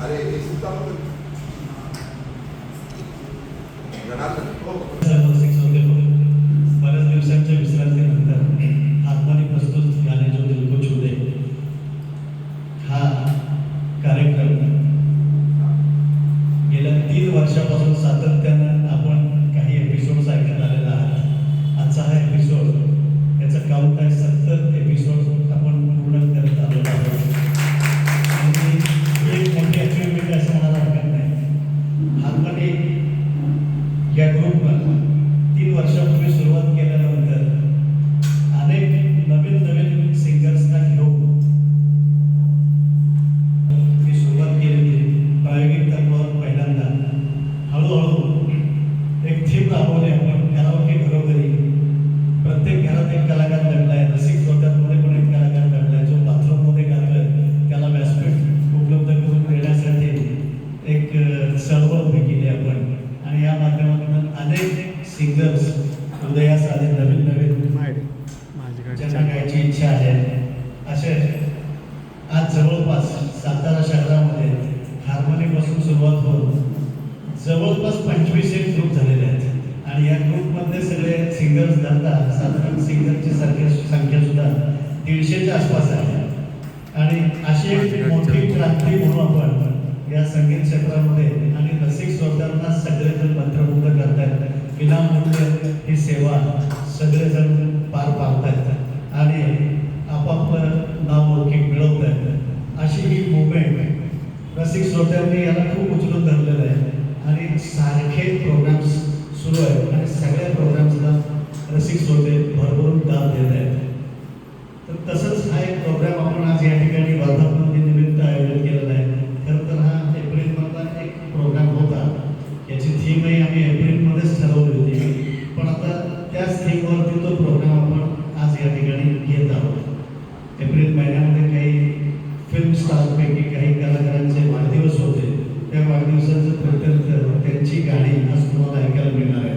अरे हे सुद्धा बऱ्याच दिवसांच्या विश्रांतीनंतर हातमानी प्रस्तुत गाणे जो दिल को छू दे हा कार्यक्रम गेल्या 3 वर्षापासून सातत्यानं आपण काही एपिसोड्स ऐकत आलेला आहात. आजचा हा एपिसोड याचं काउंट आहे 70 एपिसोड आपण पूर्ण करत आलेलो आहोत. आणि एक मोठी अचिव्हमेंट असं म्हणायला हरकत नाही. हातमानी या ग्रुपनं 3 वर्षापूर्वी सुरुवात केल्यानंतर अनेक नवीन सिंगर्सना घेऊन मी सुरुवात केलेली प्रायोगिक तत्वावर पहिल्यांदा हळूहळू एक थीम राबवली आपण कराओके घरोघरी. प्रत्येक घरात एक कलाकार दडला आहे. रसिक श्रोत्यांमध्ये पण एक कलाकार दडला आहे जो बाथरूममध्ये गातोय. त्याला व्यासपीठ उपलब्ध करून देण्यासाठी एक चळवळ उभी केली आपण. आणि या माध्यमातून अनेक सिंगर्स उदयास आले नवीन ज्यांना गायची इच्छा आहे. असे आज जवळपास सातारा शहरामध्ये हार्मोनीपासून सुरुवात होऊन जवळपास 25 ग्रुप झालेले आहेत. आणि या ग्रुपमध्ये सगळे सिंगर्स धरतात साधारण सिंगरची संख्या सुद्धा 150च्या आसपास आहे. आणि अशी एक मोठी क्रांती म्हणून आपण या संगीत क्षेत्रामध्ये आणि रसिक श्रोत्यांना सगळेजण मंत्रमुग्ध करतायत. विनामूल्य ही सेवा सगळेजण पार पाडतायत आणि आपापलं नावलौकिक मिळवत आहेत. अशी ही मुवमेंट रसिक श्रोत्यांनी याला खूप उचलून धरलेलं आहे. आणि सारखे प्रोग्राम्स सुरू आहेत आणि सगळ्या प्रोग्राम्सला रसिक श्रोते भरभरून दाद देत आहेत. तर तसंच हा एक प्रोग्राम आपण आज या ठिकाणी वर्धापन दिनानिमित्त आयोजित केलेला आहे. खरं तर हा एप्रिलमधला एक प्रोग्राम होता. याची थीमही आम्ही एप्रिलमध्येच ठरवली होती. पण आता त्याच थीमवरती तो प्रोग्राम आपण आज या ठिकाणी घेत आहोत. एप्रिल महिन्यामध्ये काही फिल्म स्टारपैकी काही कलाकारांचे वाढदिवस होते. त्या वाढदिवसाचं प्रत्यर्थ त्यांची गाणी आज तुम्हाला ऐकायला मिळणार आहे.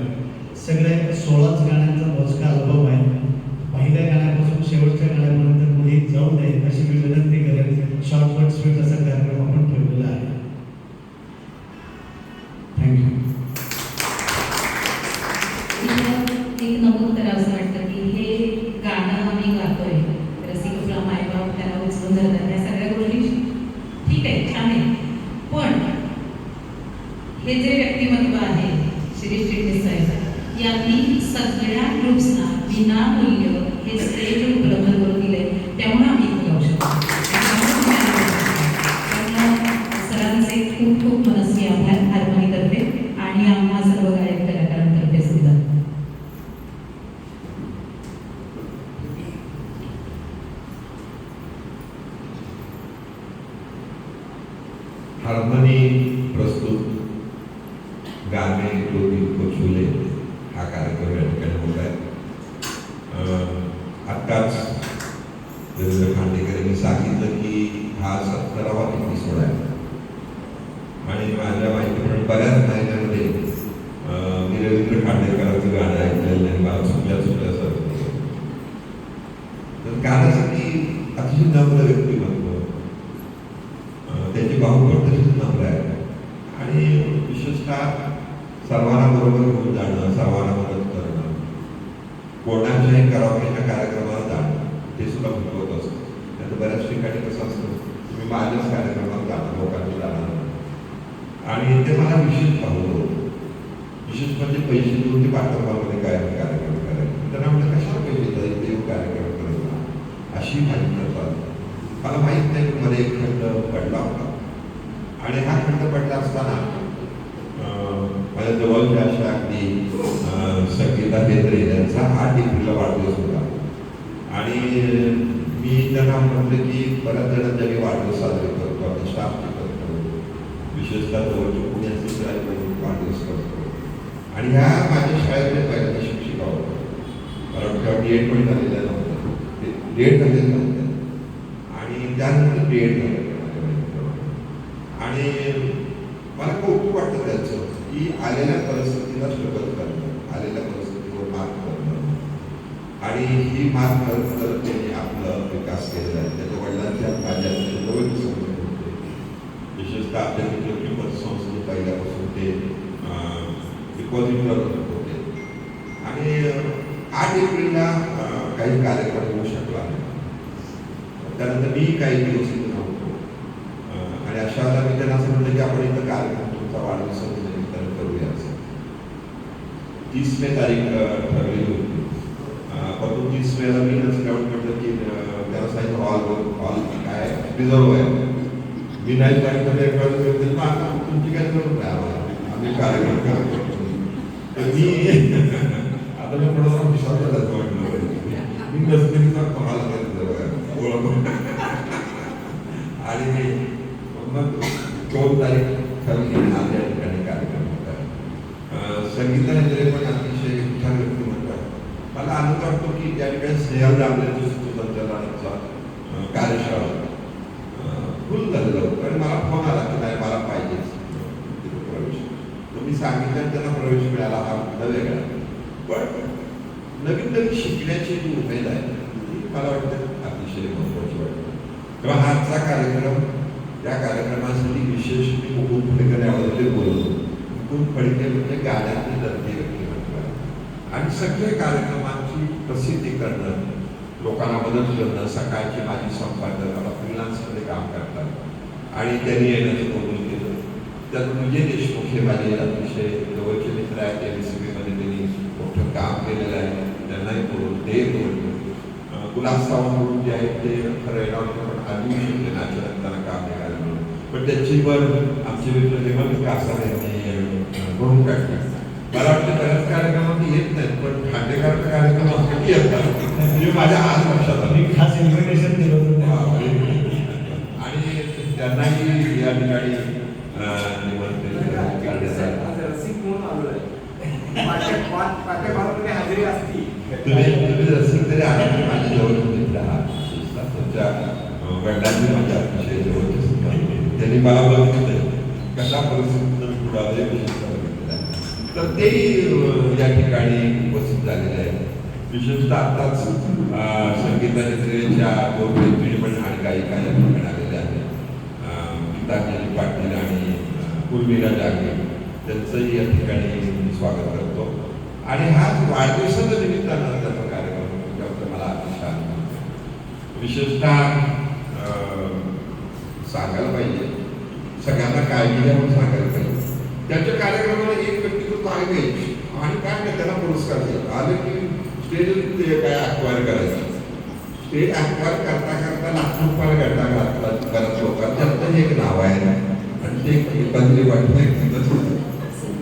सगळे 16च गाण्यांचा मोजका अल्बम आहे. पहिल्या गाण्यापासून शेवटच्या गाण्यापर्यंत कुठेही जाऊ नये अशी मी विनंती करेन. शॉर्ट बट स्वीट असा कार्यक्रम आपण ठेवलेला आहे. थँक्यू. एक नमूद करावंसं वाटतं की हे गाणं आम्ही गातोय रसिक आपला मायबाप त्याला उचलून धरतात या सगळ्या गोष्टी ठीक आहे छान आहे. पण हे जे व्यक्तिमत्व आहे शिरीष चिटणीस साहेब यांनी सगळ्या ग्रुप्सना विनामूल्य हे स्टेज उपलब्ध करून दिले. त्यामुळे आम्ही इथे जाऊ शकतो. सरांचे खूप खूप मनस्वी आभार हार्मोनीतर्फे आणि आम्हा सर्व गायक कलाकारांतर्फे सुद्धा. हार्मनी प्रस्तुत गाणे जो दिल को छू दे हा कार्यक्रम या ठिकाणी होत आहे. आत्ताच रवींद्र खांडेकर यांनी सांगितलं की हा 70वा एपिसोड आहे. आणि माझ्या माहितीप्रमाणे बऱ्याच महिन्यामध्ये मी रवींद्र खांडेकरांचं गाणं ऐकलेलं नाही. मला चुकल्या सर तर गाण्यासाठी अतिशय नम्र व्यक्तिमत्व त्याची बाहुबळ तशीच नम्र आहे. आणि विशेषतः सर्वांना बरोबर घेऊन जाणं, सर्वांना मदत करणं, कोणाच्याही करावयाच्या कार्यक्रमाला जाणं ते सुद्धा महत्त्वाचं असतं. नाही तर बऱ्याच ठिकाणी कसं असतं तुम्ही माझ्याच कार्यक्रमाला जाणं लोकांनी जाणं आणि ते मला विशेष आवडतं. विशेष म्हणजे पैसे देऊन ते पाठवण्यामध्ये काय कार्यक्रम करायचे. त्यांना म्हटलं कशाला पैसे द्यायचे देव कार्यक्रम करायचा अशी माहिती करतात. मला माहीत नाही की मध्ये एक खंड पडला होता. आणि हा खंड पडला असताना माझ्या जवळच्या अशा अगदी संगीता बेंद्रे यांचा 8 एप्रिलला वाढदिवस होता. आणि मी त्यांना म्हटलं की बऱ्याच जणांच्या मी वाढदिवस साजरे करतो. आपल्या स्टाफचे करतो, विशेषतः जवळच्या पुण्याचे वाढदिवस करतो. आणि ह्या माझ्या शाळेतले पहिल्यांदा शिक्षिका होत्या. मला वाटतं D.Ed पण झालेल्या नव्हतं. D.Ed झालेलं नव्हतं आणि त्यानंतर B.Ed झालं. आणि मला कौतुक वाटतं त्याचं की आलेल्या परिस्थितीला स्ट्रगल करणं, आलेल्या परिस्थितीवर मात करणं आणि ही मात करत त्यांनी आपलं विकास केलेला आहे. त्याच्या वडिलांच्या माझ्या जवळ संबंध होते. विशेष विशेषतः आपल्या तिथले पतसंस्थे पहिल्यापासून ते डिपॉझिटर होते. आणि 8 एप्रिलला काही कार्यक्रम होऊ शकला नाही. त्यानंतर मी काही दिवस इथे नव्हतो आणि अशा वेळेला मी त्यांना असं म्हटलं की आपण इथं कार्यक्रम तुमचा वाढदिवसाच्या निमित्तानं करूया असं. 30 मे तारीख ठरलेली होती. परंतु 30 मेला मी नसल्यावर म्हटलं की त्याला सांगितलं हॉल काय रिझर्व आहे. मी नाही सांगितलं आता तुमची काय जरूर नाही आम्हाला, आम्ही कार्यक्रम करतो. तर मी आता मी थोडंसं विश्वास म्हटलं मी नसलेली तर तुम्हाला काय रिझर्व आहे ओळख. आणि मग 2 तारीख ठरली आज या ठिकाणी कार्यक्रम होता. संगीताने पण अतिशय छान व्यक्ती म्हणतात. मला आनंद वाटतो की त्या ठिकाणी स्नेहल दामलेंच्या संचालनाचा कार्यशाळा फुल झालेलं होतं आणि मला फोन आला की नाही मला पाहिजेच तिथे प्रवेश. तर मी सांगितलं त्यांना प्रवेश मिळाला हा वेगळा. पण नवीन नवीन शिकण्याची जी उमेद आहे ती मला वाटतं अतिशय महत्त्वाची वाटते. किंवा हा आजचा कार्यक्रम त्या कार्यक्रमासाठी विशेष मी मुकुंद फडके याबद्दल बोलतो. मुकुंद फडके म्हणजे गाण्यातली दर्दी व्यक्तिमत्व आणि सगळे कार्यक्रमांची प्रसिद्धी करणं, लोकांना मदत करणं. सकाळची माझी संपादक आता फ्रीलान्समध्ये काम करतात आणि त्यांनी येण्याचं कबूल केलं. त्यातून विजय देशमुख हे माझे अतिशय जवळचे मित्र आहेत. MSCBमध्ये त्यांनी मोठं काम केलेलं आहे. त्यांनाही बोलून ते बोलतो. गुलाब सावंत म्हणून जे आहेत ते खरं येणार पण आधी शकले नाचण्यात त्यांना काम निघालं म्हणून. पण त्याची वर आमचे मित्र हेमंत कासार यांनी म्हणून काढली. मला वाटतं बऱ्याच कार्यक्रमात येत नाहीत पण खांडेकरचा कार्यक्रम असं येतात. म्हणजे माझ्या आज लक्षात आलं. मी खास इन्व्हिटेशन दिलं होतं. आणि त्यांनाही या ठिकाणी निमंत्रण करण्यात आलं. तुम्ही रसिक तरी आनंद माझ्या जवळचे मित्र आहात. तुमच्या वडिलांनी माझ्या अतिशय जवळचे सुद्धा त्यांनी मला बघितलं कशा परिस्थितीत मी पुढे बघितलं. तर ते या ठिकाणी उपस्थित झालेले आहेत. विशेषतः आताच संगीताच्या 2 मैत्रिणी पण आणि काही या ठिकाणी आलेल्या आहेत. गीतांजली पाटील आणि उर्मिला जागे त्यांचंही या ठिकाणी मी स्वागत करतो. आणि हा वाढदिवसाच्या निमित्तानं त्याचा कार्यक्रम त्याबद्दल मला अतिशय आनंद. विशेषतः सांगायला पाहिजे सगळ्यांना काळजी घ्या म्हणून सांगायला पाहिजे. त्यांच्या कार्यक्रमाला एक व्यक्तिगत आहे आणि काय नाही त्याला पुरस्कार द्यायचा आले की स्टेज ते काय अक्वायर करायचं. स्टेज अक्वायर करता करता नागपूर घडला घातला बऱ्याच लोकांचं एक नाव आहे आणि ते बदली वाटत.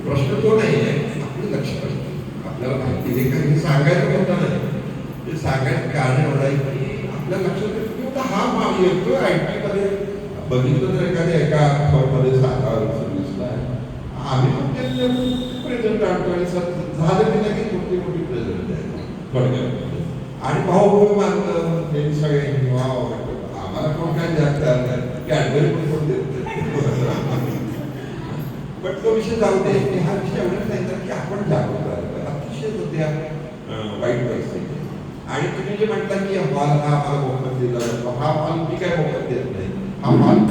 प्रश्न तो नाही आहे आपलं लक्ष पाहिजे. आपल्याला माहिती हे काही सांगायचं होतं नाही. ते सांगायचं कारण एवढं आहे की आपल्या लक्षात येतं हा माल येतो IT मध्ये बघितलं तर एखाद्या एका फॉर्ममध्ये 7 सर्व्हिसला आहे. आम्ही पण ते प्रेझेंट आणतो आणि झालं की नाही मोठी मोठी प्रेझेंट आहे थोडक्यात. आणि भाऊ मानलं हे सगळे आम्हाला कोण काय जास्त कॅडबरी पण कोण देत. पण तो विषय जाऊ दे. हा विषय एवढंच नाही की आपण जागरूक राहिलो. अतिशय सध्या वाईट परिस्थिती. आणि तुम्ही जे म्हणता की हॉल हा आम्हाला मोफत दिला जातो. हा हॉल मी काय मोफत देत नाही. हा हॉल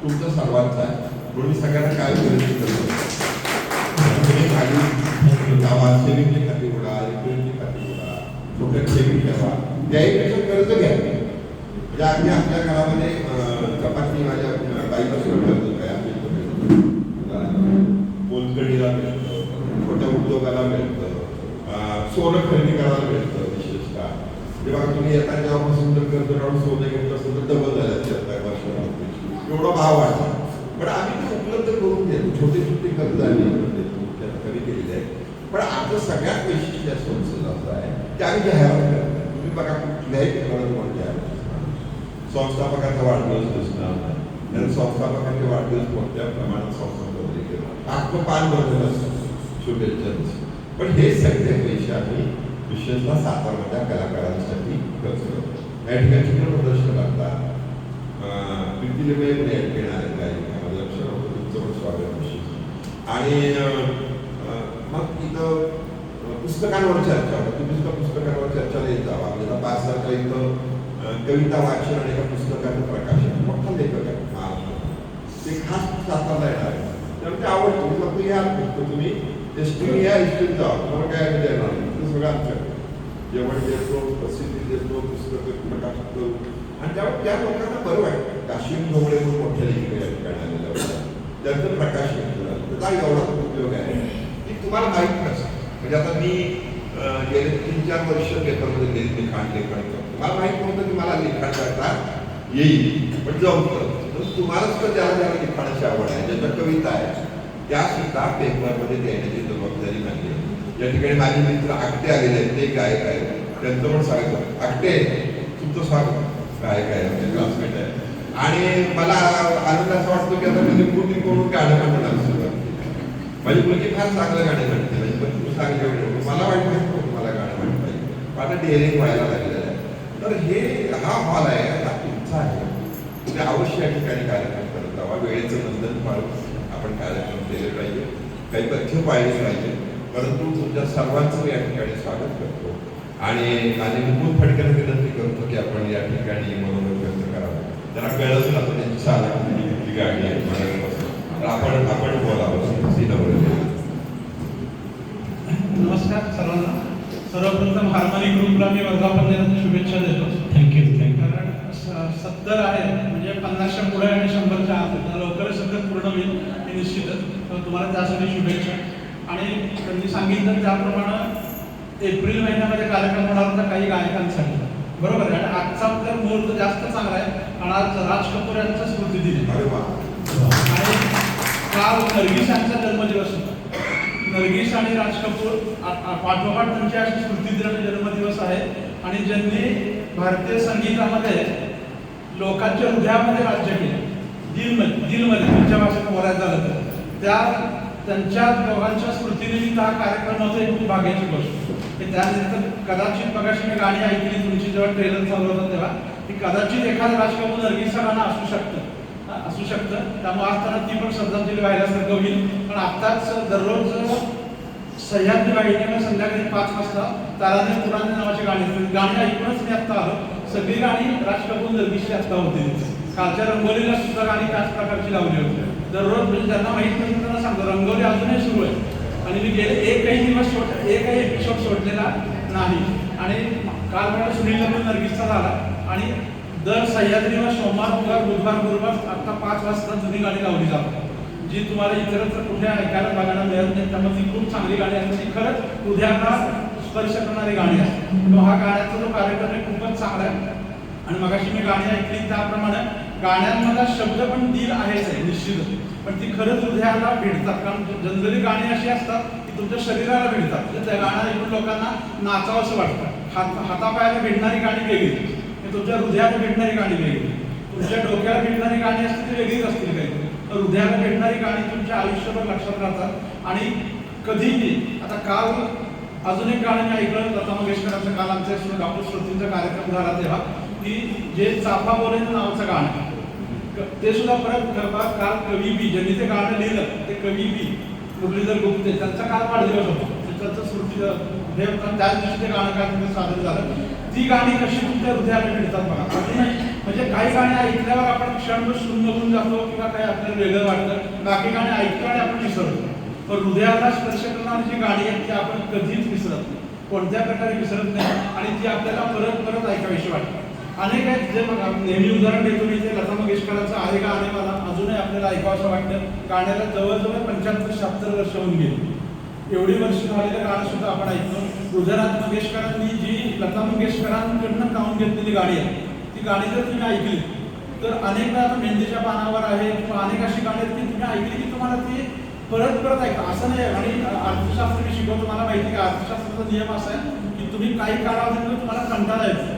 तुमचा सर्वांचा आहे. म्हणून मी सगळ्यांना काय विनंती करतो तुम्ही खाली गावात सेविंगची खाती उडा, रिपेअरची खाती उडा, छोट्या सेविंग ठेवा. त्याहीपेक्षा कर्ज घ्या. म्हणजे अगदी आपल्या घरामध्ये चपाती माझ्या बाईपासून कर्ज काय बोलकडीला मिळतं, छोट्या उद्योगाला मिळतं, सोनं खरेदी करायला मिळतं. विशेषतः जेव्हा तुम्ही येता जेव्हापासून जर कर्ज काढून सोनं घेतलं असेल तर डबल झालं वर्षामध्ये एवढा भाव वाढला. पण आम्ही ते उपलब्ध करून देतो. छोटे छोटे कर्ज आम्ही कमी केलेले आहे. पण आमचं सगळ्यात वैशिष्ट्य संस्थेचं असं आहे की आम्ही जाहिरात करतो. तुम्ही बघा कुठल्याही ठिकाणी कोण जाहिरात संस्थापकाचा वाढदिवस दिसणार नाही. संस्थापकाचे वाढदिवस मोठ्या प्रमाणात संस्थापकांनी केला आत्म पान भरलेलं असतं शुभेच्छा. पण हे सगळे पैसे आम्ही विशेषतः सातारमधल्या कलाकारांसाठी खर्च करतो. या ठिकाणी चित्र प्रदर्शन लागतात. प्रीतीलिमय येणार आहे माझं लक्ष नव्हतं. तुमचं पण स्वागत विशेष. आणि मग इथं पुस्तकांवर चर्चा होतं. तुम्ही सुद्धा पुस्तकांवर चर्चाला येत जावा. म्हणजे 5 तारखेला इथं कविता वाचन आणि एका पुस्तकाचं प्रकाशन मोठा लेखक आहे महाराष्ट्रात ते खास सातारला येणार आहे. त्यामुळे ते आवडतं. फक्त या फक्त तुम्ही एसटी या एसटीत जा, तुम्हाला काय देणार नाही. ते सगळं आमच्याकडे जेवण देतो, प्रसिद्धी देतो, पुस्तकं प्रकाशित करू. आणि त्यामुळे त्या लोकांना बरं वाटतं. काशीम ढोबळे म्हणून मोठ्या लेखिका या ठिकाणी आलेल्या होत्या, त्यांचं प्रकाशन केलं. त्याचा एवढा उपयोग आहे की तुम्हाला माहीत नसतं. म्हणजे आता मी गेले 3-4 वर्ष पेपरमध्ये लिखाण लेखन करतो. मला माहीत नव्हतं की मला लिखाण करता येईल, पण जमतं. तुम्हालाच तर ज्याला ज्याला लिखाणाची आवड आहे, ज्याच्या कविता आहे, त्या सुद्धा पेपरमध्ये देण्याची जबाबदारी नाही. या ठिकाणी माझे मित्र आकटे आलेले आहेत, ते गायक आहेत, त्यांचं पण स्वागत. आकटे, तुमचं स्वागत. गायक आहे, आमचे क्लासमेट आहे. आणि मला आनंद असा वाटतो की आता मी पूर्ण करून गाणं म्हणणार सुरुवात केली. माझी मुलगी फार चांगलं गाणे म्हणते, म्हणजे पण तू चांगले मला वाटतं मला गाणं म्हणता येईल. आता डेअरिंग व्हायला लागलेलं आहे. तर हे हा हॉल आहे, हा तुमचा आहे. तुम्ही अवश्य या ठिकाणी कार्यक्रम करत जावा. वेळेचं बंधन पाळून आपण कार्यक्रम केले पाहिजे, काही पथ्य पाळली पाहिजे. परंतु तुमच्या सर्वांचं मी या ठिकाणी स्वागत करतो आणि विपुल फडकेला विनंती करतो की आपण या ठिकाणी मनोगत व्यक्त करावं. त्यांना कळलंच ना त्यांची साधा गाडी आहे मनापासून, तर आपण बोलावं. नमस्कार सर्वांना. सर्वप्रथम हार्मोनी ग्रुपला मी वर्धापन शुभेच्छा देतो. थँक्यू. कारण 70 आहे म्हणजे 50च्या पुढे आणि 100च्या आत लवकरच सगळं पूर्ण होईल हे निश्चितच. तर तुम्हाला त्यासाठी शुभेच्छा. आणि त्यांनी सांगितलं त्याप्रमाणे एप्रिल महिन्यामध्ये कार्यक्रम होणार होता काही गायकांसाठी, बरोबर आहे. आणि आजचा तर मुहूर्त जास्त चांगला आहे, कारण आज राज कपूर यांचा स्मृतिदिन आहे. आणि काल नर्गिस यांचा जन्मदिवस होता. नर्गिस आणि राज कपूर पाठोपाठ त्यांची अशी स्मृतिदिनाचे जन्मदिवस आहे. आणि ज्यांनी भारतीय संगीतामध्ये लोकांच्या हृदयामध्ये राज्य केलं, दिलमध्ये तुमच्या भाषेत बोलायचं झालं तर त्यांच्या दोघांच्या स्मृतीनिमित्त हा कार्यक्रम होता. ही खूप भाग्याची गोष्ट. त्यानंतर कदाचित मगाशी मी गाणी ऐकली तुमची जेव्हा ट्रेलर चालू होता तेव्हा, की कदाचित एखादं राज कपूर नर्गिसचं गाणं असू शकतं. त्यामुळे आज त्यांना ती पण श्रद्धांजली व्हायलासारखं होईल. पण आत्ताच दररोज सह्याद्री वाहिनीवर संध्याकाळी 5 वाजता ताराने पुराणे नावाची गाणी ऐकूनच मी आत्ता आलो. सगळी गाणी राज कपूर नर्गिसची आत्ता होती. कालच्या रंगोलीला सुद्धा गाणी त्याच प्रकारची लावली होती. दररोज म्हणजे ज्यांना माहीत नाही त्यांना सांगतो रंगोली अजूनही सुरू आहे. आणि मी गेले एकही एपिसोड सोडलेला नाही. आणि काल मला सुनील पण नर्गिसचा झाला. आणि दर सह्याद्रीवर सोमवार, बुधवार, गुरुवार आत्ता 5 वाजता जुनी गाणी लावली जातात, जी तुम्हाला इतरत्र कुठे ऐकायला बघायला मिळत नाही. त्यामुळे ती खूप चांगली गाणी असतात, ती खरंच हृदयाला स्पर्श करणारी गाणी असतात. हा गाण्याचा जो कार्यक्रम आहे खूपच चांगला आहे. आणि मगाशी मी गाणी ऐकली त्याप्रमाणे गाण्यांमधला शब्द पण दिल आहेच आहे निश्चितच, पण ती खरंच हृदयाला भिडतात. कारण जनरली गाणी अशी असतात की तुमच्या शरीराला भिडतात. म्हणजे त्या गाणं ऐकून लोकांना नाचावंसं वाटतं. हातापायाला भिडणारी गाणी वेगळी, तुमच्या हृदयाला भेटणारी गाणी वेगळी, तुमच्या डोक्याला भेटणारी गाणी असतील ती वेगळीच असतील काही. तर हृदयाला भेटणारी गाणी तुमच्या आयुष्यभर लक्षात राहतात. आणि कधीही आता काल अजून एक गाणं मी ऐकलं लता मंगेशकरांचं. काल आमच्या डॉक्टर श्रुतींचा कार्यक्रम झाला तेव्हा की जे चाफा बोले नावाचं गाणं ते सुद्धा परत काल कवी बी ज्यांनी ते गाणं लिहिलं ते कवी बी मुरलीधर गुप्ते त्यांचा काल वाढदिवस होता. त्यांचं स्मृती हे होतं त्याच दिवशी ते गाणं काय तिथं सादर झालं. ती गाणी कशी तुमच्या हृदयाला मिळतात बघा. म्हणजे काही गाणी ऐकल्यावर आपण क्षणभर शून्य होऊन जातो किंवा काही आपल्याला वेगळं वाटतं. बाकी गाणी ऐकतो आणि आपण विसरतो. पण हृदयाला स्पर्श करणारी जी गाणी आहेत ती आपण कधीच विसरत नाही, कोणत्या प्रकारे विसरत नाही. आणि ती आपल्याला परत परत ऐकावीशी वाटतात. अनेक आहेत जे बघा नेहमी उदाहरण देतो मी ते लता मंगेशकरांचं आहे का आणि मला अजूनही आपल्याला ऐकावंसं वाटतं. गाण्याला जवळजवळ 75-76 वर्ष होऊन गेली. एवढी वर्ष झालेलं गाणं सुद्धा आपण ऐकतो. हृदयनाथ मंगेशकरांनी जी लता मंगेशकरांकडनं गाऊन घेतलेली गाणी आहे ती गाणी जर तुम्ही ऐकली तर अनेकदा आता मेहंदीच्या पानावर आहे किंवा अनेक अशी गाणी आहेत की तुम्ही ऐकली की तुम्हाला ती परत परत ऐका असं नाही. आणि अर्थशास्त्र मी शिकवतो, मला माहिती आहे अर्थशास्त्राचा नियम असा आहे की तुम्ही काही कालावधीमध्ये तुम्हाला कंटाळा येतो,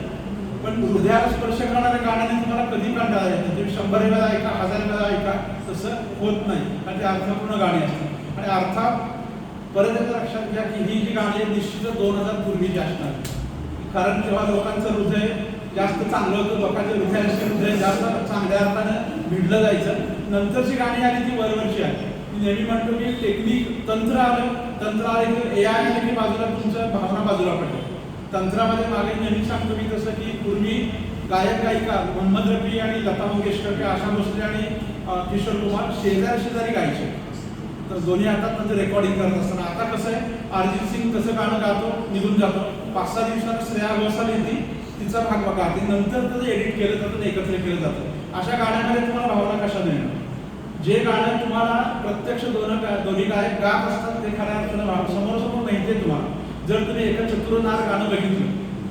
पण हृदयाला स्पर्श करणाऱ्या गाण्याने तुम्हाला कधी कंटाळा येत नाही. तुम्ही 100 वेळा ऐका, 1000 वेळा ऐका, तसं होत नाही. कारण ती अर्थपूर्ण गाणी असतात. आणि अर्थात परत एकदा लक्षात घ्या की ही जी गाणी आहे निश्चितच 2000 पूर्वीची असणार. कारण तेव्हा लोकांचं हृदय जास्त चांगलं होतं, लोकांच्या हृदय जास्त चांगल्या अर्थानं भिडलं जायचं. नंतरची गाणी आली ती वरवरची आली. मी नेहमी म्हणतो की टेक्निक तंत्र आलं की AI आलं की बाजूला तुमच्या भावना बाजूला पडल्या. तंत्रामध्ये मागे नेहमी सांगतो मी तसं की पूर्वी गायक गायिका मोहम्मद रफी आणि लता मंगेशकर किंवा आशा भोसले आणि किशोर कुमार शेजारी गायचे. तर दोन्ही हातात त्यांचं रेकॉर्डिंग करत असताना आता कसं आहे, अरिजित सिंग तसं गाणं गातो, निघून जातो, 5-6 दिवसात श्रेया घोषाल येते, तिचा भाग बघा, ती नंतर त्याचं एडिट केलं जातं, एकत्र केलं जातं. अशा गाण्यामध्ये तुम्हाला भावना कशा देणार? जे गाणं तुम्हाला प्रत्यक्ष दोन्ही गायक गात असतात ते खऱ्या अर्थानं समोर माहिती आहे तुम्हाला. जर तुम्ही एका चतुरनार गाणं बघितलं,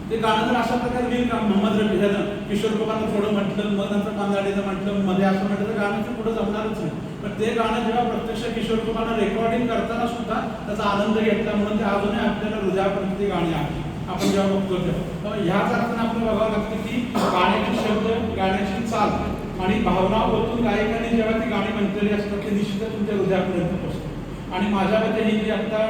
ते गाणं जर अशा प्रकारे होईल का, मोहम्मद रफी ह्यानं किशोर कुमारनं थोडं म्हटलं, मग नंतर मांदाडीनं म्हटलं, मध्ये असं म्हटलं, तर गाणं पुढे जमणारच नाही. पण ते गाणं जेव्हा प्रत्यक्ष किशोर कुमारनं रेकॉर्डिंग करताना सुद्धा त्याचा आनंद घेतला, म्हणून ते अजूनही आपल्याला हृदयापर्यंत ती गाणी आहे आपण जेव्हा बघतो तेव्हा. ह्याच अर्थानं आपल्याला बघावं लागतं की गाण्याचे शब्द, गाण्याची चाल आणि भावना ओतून गायकांनी जेव्हा ती गाणी म्हटलेली असतात ते निश्चितच तुमच्या हृदयापर्यंत पोहोचतात. आणि माझ्या मते ही जी आता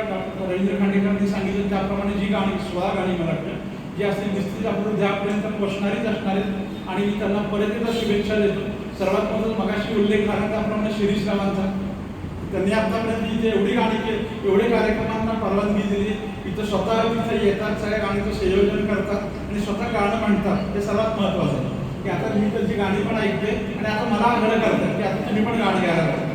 रवींद्र खांडेकरांनी सांगितलं त्याप्रमाणे जी गाणी 16 गाणी मला वाटतं जी असतील निश्चित आपल्या हृदयापर्यंत पोचणारीच असणार आहेत. आणि मी त्यांना परत एकदा शुभेच्छा देतो. सर्वात महत्त्वाचं मगाशी उल्लेख झाला त्याप्रमाणे शिरीष रावांचा, त्यांनी आतापर्यंत इथे एवढी गाणी केली, एवढे कार्यक्रमांना परवानगी दिली, इथं स्वतः तिथे येतात, सगळ्या गाणीचं संयोजन करतात आणि स्वतः गाणं म्हणतात. हे सर्वात महत्त्वाचं आहे की आता मी त्यांची गाणी पण ऐकते आणि आता मला आग्रह करतात की आता तुम्ही पण गाणी गायला लागता.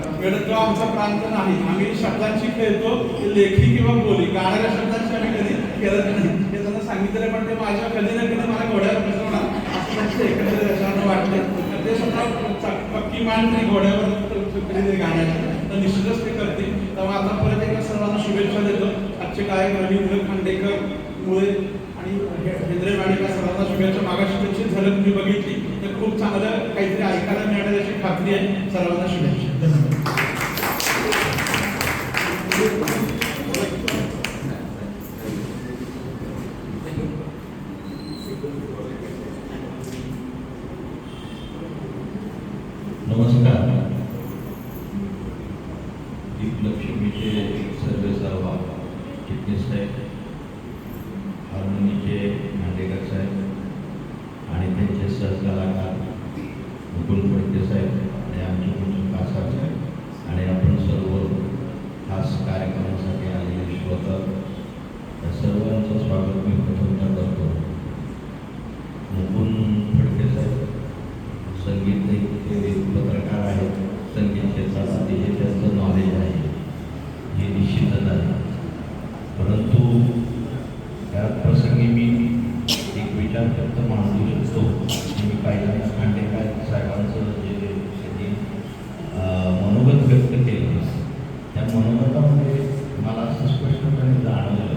तो आमचा प्रांत नाही, आम्ही शब्दांची खेळतो, लेखी किंवा बोली, गाणाऱ्या शब्दांची आम्ही कधी खेळत नाही. हे त्यांना सांगितलं, पण ते माझ्या कधी ना कधी मला घोड्यावर बसवणार असं त्यांचं एकंदरीत यशानं वाटतं. ते स्वतः पक्की मान नाही घोड्यावर गाण्याची, तर निश्चितच ते करतील. तेव्हा आता परत एकदा सर्वांना शुभेच्छा देतो. आजचे गायक रवींद्र खांडेकर, मुळे आणि हेंद्रे वाडेकर सर्वांना शुभेच्छा. मागाशी त्यांची झलक मी बघितली, तर खूप चांगलं काहीतरी ऐकायला मिळालं याची खात्री आहे. सर्वांना शुभेच्छा. धन्यवाद. नमस्कार. दीपलक्ष्मीचे सर्वेसर्वा चिटणीस साहेब, हार्मोनीचे खांडेकर साहेब आणि त्यांचे सहकलाकार मुकुल फडके साहेब आणि आमचे मुकुल कासार साहेब आणि आपण सर्व खास कार्यक्रमासाठी आलेले श्रोता, या सर्वांचं स्वागत मी प्रथमतः करतो. मुकुल फडके साहेब संगीत पत्रकार आहेत, संगीत क्षेत्रात अतिशय त्यांचं नॉलेज आहे हे निश्चितच आहे. परंतु त्या प्रसंगी मी एक विचार फक्त मांडू शकतो की मी पहिल्यांदा खांडेकर साहेबांचं जे त्यांनी मनोगत व्यक्त केलं, त्या मनोगतामध्ये मला असं स्पष्टपणे जाणवलं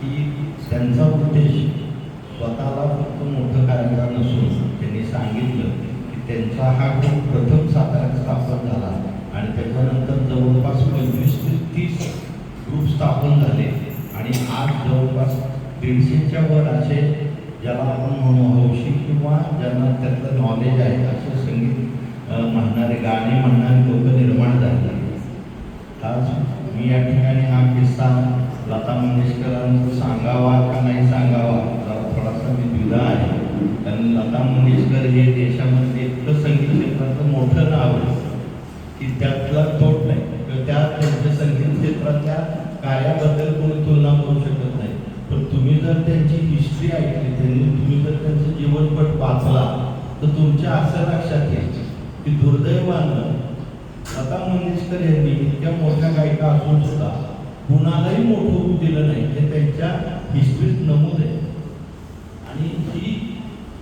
की त्यांचा उद्देश स्वतःला फक्त मोठं कार्यक्रम नसून त्यांनी सांगितलं त्यांचा हा ग्रुप प्रथम साताऱ्यात स्थापन झाला आणि त्याच्यानंतर जवळपास 25 ते 30 ग्रुप स्थापन झाले आणि आज जवळपास 150च्या वर असे ज्याला आपण म्हणू हौशी किंवा ज्यांना त्यातलं नॉलेज आहे असे संगीत म्हणणारे, गाणे म्हणणारे लोक निर्माण झाले. आज मी या ठिकाणी हा किस्सा लता मंगेशकरांचा सांगावा का नाही सांगावा थोडासा मी द्विधा आहे. कारण लता मंगेशकर हे देशामध्ये इतकं संगीत क्षेत्राचं मोठं नाव आहे की त्यातला तोट नाही किंवा त्यांच्या संगीत क्षेत्राच्या कार्याबद्दल कोणी तुलना करू शकत नाही. पण तुम्ही जर त्यांची हिस्ट्री ऐकली, तुम्ही जर त्यांचं जीवनपट वाचला तर तुमच्या असं लक्षात येईल की दुर्दैवानं लता मंगेशकर यांनी इतक्या मोठ्या गायिका असून सुद्धा कुणालाही मोठं रूप दिलं नाही हे त्यांच्या हिस्ट्रीत नमूद आहे. आणि ही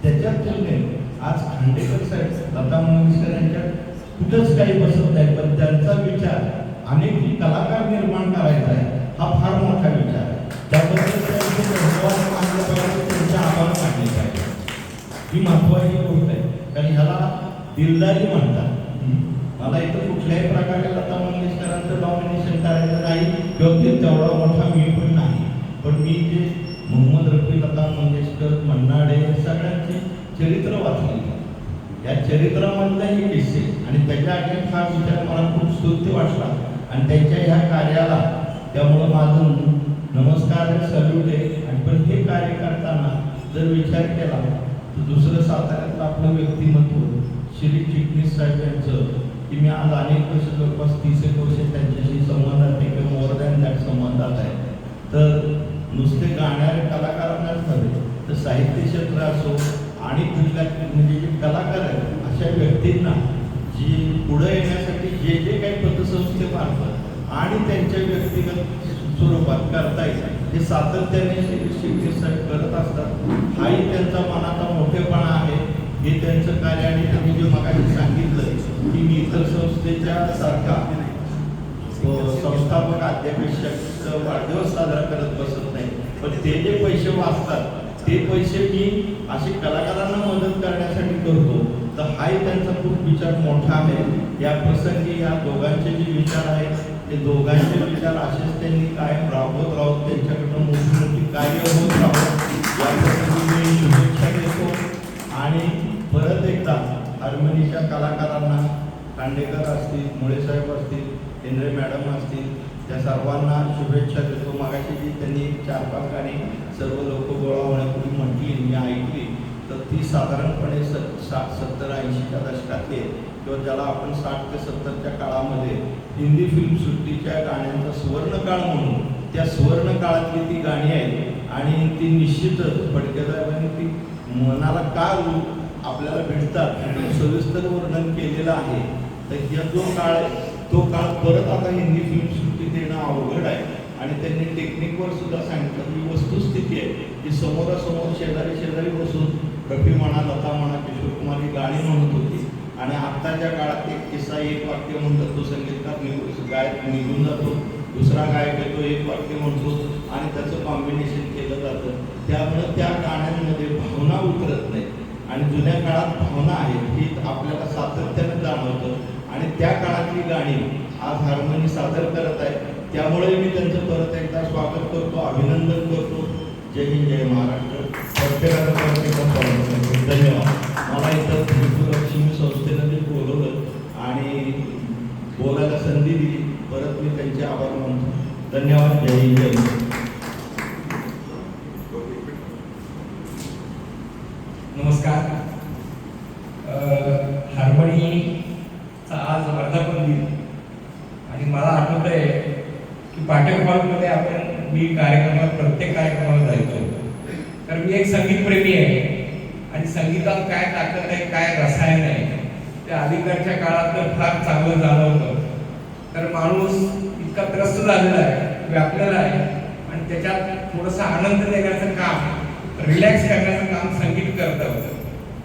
त्याच्या तुलनेत आज खांडेकर साहेब लता मंगेशकर यांच्या कुठंच काही बसत नाही, पण त्यांचा विचार अनेक कलाकार निर्माण करायचा आहे हा फार मोठा विचार आहे. त्याबद्दल त्यांचे धन्यवाद मानले पाहिजे, त्यांचे आभार मानले पाहिजे. ही महत्त्वाची गोष्ट आहे, कारण ह्याला दिलदारी म्हणतात. मला इथं कुठल्याही प्रकारे लता मंगेशकरांचं डॉमिनेशन करायचं नाही किंवा ते तेवढा मोठा मी पण नाही. पण मी जे मोहम्मद रफी, लता मंगेशकर, मन्ना डे सगळ्यांचे चरित्र वाचले, या चरित्रामधले हे किस्से आणि त्याच्या अगेन्स्ट हा विचार मला खूप स्तुत्य वाटला आणि त्यांच्या ह्या कार्याला त्यामुळं माझं नमस्कार आहे, सल्यूट आहे. आणि पण हे कार्य करताना जर विचार केला तर दुसरं साताऱ्यातलं आपलं व्यक्तिमत्व श्री चिटणीस साहेब यांचं की मी आज अनेक वर्ष जवळपास 30 वर्ष त्यांच्याशी संबंधात आहे किंवा मोर दॅन दॅट संबंधात आहे. तर नुसते गाणारे कलाकारांनाच नव्हे तर साहित्य क्षेत्र असो आणि कुठल्या म्हणजे जे कलाकार आहेत अशा व्यक्तींना जी पुढे येण्यासाठी जे जे काही पतसंस्थेमार्फत आणि त्यांच्या व्यक्तिगत स्वरूपात करता येईल हे सातत्याने शिक्षक साहेब करत असतात. हाही त्यांचा मनाचा मोठेपणा आहे, हे त्यांचं कार्य. आणि त्यांनी जे मगाशी सांगितलं की मी इतर संस्थेच्या सारखा संस्थापक अध्यापेक्षक वाढदिवस साजरा करत बसत नाही, पण ते जे पैसे वाचतात ते पैसे मी असे कलाकारांना मदत करण्यासाठी करतो. तर हाही त्यांचा खूप विचार मोठा आहे. या प्रसंगी या दोघांचे जे विचार आहेत ते दोघांचे विचार असेच त्यांनी कायम राबवत राहून त्यांच्याकडून मोठी मोठी कार्य होत राहून या प्रसंगी मी शुभेच्छा देतो. आणि परत एकदा हार्मनीच्या कलाकारांना, खांडेकर असतील, मुळेसाहेब असतील, केंद्रे मॅडम असतील, त्या सर्वांना शुभेच्छा देतो. मागाशी जी त्यांनी 4-5 गाणी सर्व लोक गोळा होण्यापूर्वी म्हटली, मी ऐकली, तर ती साधारणपणे 70-80च्या दशकातली किंवा ज्याला आपण 60 ते 70च्या काळामध्ये हिंदी फिल्मसृष्टीच्या गाण्यांचा सुवर्णकाळ म्हणून त्या सुवर्ण काळातली ती गाणी आहेत. आणि ती निश्चितच फडकेसाहेबांनी ती मनाला का आपल्याला भेटतात आणि सविस्तर वर्णन केलेलं आहे. तर हा जो काळ आहे तो काळ परत आता हिंदी फिल्मसृष्टीत येणं अवघड आहे. आणि त्यांनी टेक्निकवर सुद्धा सांगितलं ही वस्तुस्थिती आहे की समोरासमोर शेजारी शेजारी बसून रफी म्हणा, लता म्हणा, किशोर कुमार ही गाणी म्हणत होती. आणि आत्ताच्या काळात एक किस्सा, एक वाक्य म्हणतात तो संगीतकार गायक निघून जातो, दुसरा गायक येतो, एक वाक्य म्हणतो आणि त्याचं कॉम्बिनेशन केलं जातं. त्यामुळं त्या गाण्यांमध्ये भावना उतरत नाही. आणि जुन्या काळात भावना आहेत ही आपल्याला सातत्यानं जाणवतं. आणि त्या काळातली गाणी आज हार्मनी सादर करत आहे. त्यामुळे मी त्यांचं परत एकदा स्वागत करतो, अभिनंदन करतो. जय हिंद, जय महाराष्ट्र. प्रत्येकाचं परत एकदा स्वागत करतो. धन्यवाद. मला इथं त्रिपुरलक्ष्मी संस्थेनं जे बोलवलं आणि बोलायला संधी दिली, परत मी त्यांचे आभार मानतो. धन्यवाद. जय हिंद, जय महाराष्ट्र. नमस्कार. हार्मनीचा आज वर्धापन दिन आणि मला आठवत आहे की पाठक हॉलमध्ये मी कार्यक्रमात प्रत्येक कार्यक्रमाला जायचो. तर मी एक संगीतप्रेमी आहे आणि संगीतात काय ताकद आहे, काय रसायन आहे ते अलीकडच्या काळात तर फार चांगलं जाणवतं. तर माणूस इतका त्रस्त झालेला आहे, व्यापलेला आहे आणि त्याच्यात थोडासा आनंद देण्याचं काम, रिलॅक्स करण्याचं काम संगीत करतं.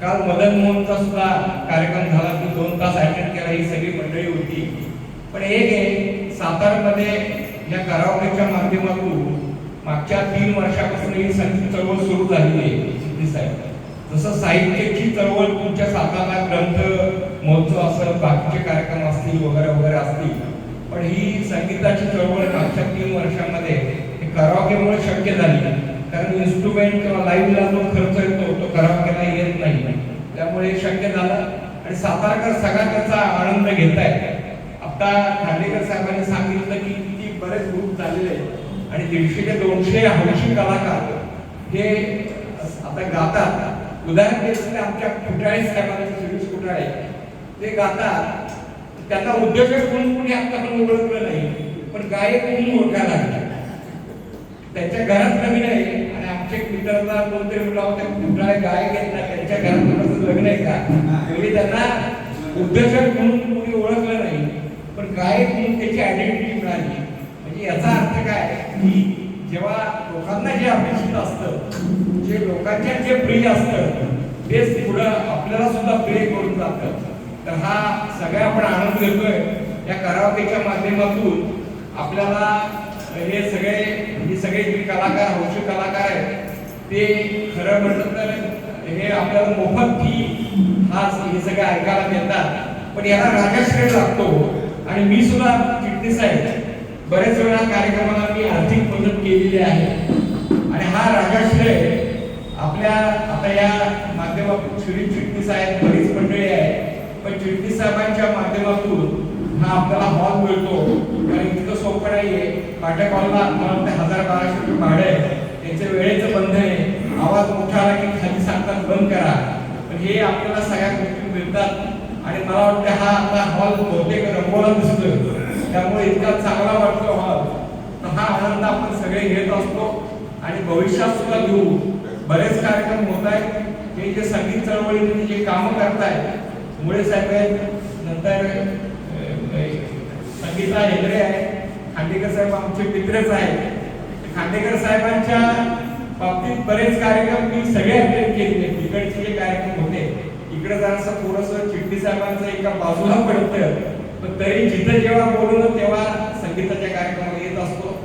काल मदन मोहनचा सुद्धा कार्यक्रम झाला, मी 2 तास अटेंड केला, ही सगळी मंडळी होती. पण एक आहे, सातारमध्ये या कराओकेच्या माध्यमातून मागच्या 3 वर्षापासून ही संगीत चळवळ सुरू झालेली आहे. साहेब जसं साहित्याची चळवळ तुमच्या सातारा ग्रंथ महोत्सव असेल, बाकीचे कार्यक्रम असतील वगैरे वगैरे असतील, पण ही संगीताची चळवळ मागच्या 3 वर्षांमध्ये कराओकेमुळे शक्य झाली. कारण इन्स्ट्रुमेंट किंवा लाईव्हला जो खर्च येतो तो कराओकेला येत नाही, त्यामुळे शक्य झालं. आणि सातारकर सगळा त्याचा आनंद घेत आहेत. आता खांडेकर साहेबांनी सांगितलं की किती बरेच ग्रुप झालेले आहेत आणि 150 ते 200 हौशी कलाकार हे आता गातात. उदाहरण द्यायचं आमच्या कुटाळे साहेबांचे शिरीष कुटाळे ते गातात. त्यांना उद्योजक म्हणून कोणी आतापर्यंत ओळखलं नाही, पण गायक म्हणून ओळखायला लागले. त्यांच्या घरात नवीन आहे आणि आमच्या मित्रांना कोणतरी मुलं होते कुठला गायक आहेत ना, त्यांच्या घरात लग्न आहे का, म्हणजे त्यांना उद्योजक म्हणून कोणी ओळखलं नाही, पण गायक म्हणून त्याची आयडेंटिटी मिळाली. म्हणजे याचा अर्थ काय की जेव्हा लोकांना जे अपेक्षित असतं, जे लोकांच्या जे प्रिय असतं तेच पुढं आपल्याला सुद्धा प्रिय करून जातं. तर हा सगळा आपण आनंद घेतोय या कराओकेच्या माध्यमातून. आपल्याला हे सगळे जे कलाकार, हौशी कलाकार आहेत ते खरं म्हटलं तर हे आपल्याला मोफत फी हे सगळे ऐकायला मिळतात, पण याला राजाश्रय लागतो. आणि मी सुद्धा चिटणीस आहे, बरेच वेळा कार्यक्रमाला मी आर्थिक मदत केलेली आहे आणि हा राजाश्रय आपल्या आता या माध्यमातून श्री चिटणीस आहेत, बरीच मंडळी आहेत, पण चिटणीस साहेबांच्या माध्यमातून हा आपल्याला हॉल मिळतो. कारण इतकं सोपं नाहीये. पाठक हॉलला मला 1000-1200 रुपये भाडे आहे, त्यांचं वेळेचं बंधन आहे, आवाज मोठा आला की खाली सांगतात बंद करा, पण हे आपल्याला सगळ्या गोष्टी मिळतात. आणि मला वाटतं हा आता हॉल बहुतेक रंगवला दिसतोय, त्यामुळे इतका चांगला वाटतो हॉल. तर हा आनंद आपण सगळे घेत असतो आणि भविष्यात सुद्धा घेऊ. बरेच कार्यक्रम होत आहेत. हे जे संगीत चळवळीमध्ये जे कामं करतायत, मुळे साहेब आहेत, नंतर संगीता हेगडे आहे, खांडेकर साहेब आमचे मित्रच आहेत. खांडेकर साहेबांच्या बाबतीत बरेच कार्यक्रम मी सगळे अटेंड केलेले. तिकडचे जे कार्यक्रम होते इकडे जरासं थोडंसं चिटणी साहेबांचं एका बाजूला पडतं, पण तरी जिथं जेव्हा बोलवलं तेव्हा संगीताच्या कार्यक्रमाला येत असतो.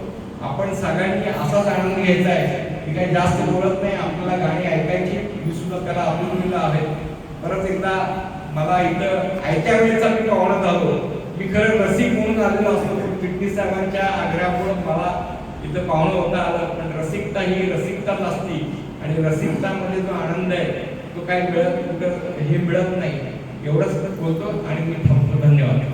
आपण सगळ्यांनी असाच आनंद घ्यायचा आहे की काही जास्त बोलत नाही, आपल्याला गाणी ऐकायची, मी सुद्धा त्याला अभिनंदन आहे. परत एकदा मला इथं आयत्या वेळेचा मी पाहुणा झालो. मी खरं रसिक म्हणून आलेलो असतो, पण चिटणीस साहेबांच्या आग्रहामुळे मला इथं पाहुणं होता आलं. पण रसिकता ही रसिकताच असती आणि रसिकतामध्ये जो आनंद आहे तो काही मिळत कुठं हे मिळत नाही. एवढंच बोलतो आणि मी थांबतो. धन्यवाद.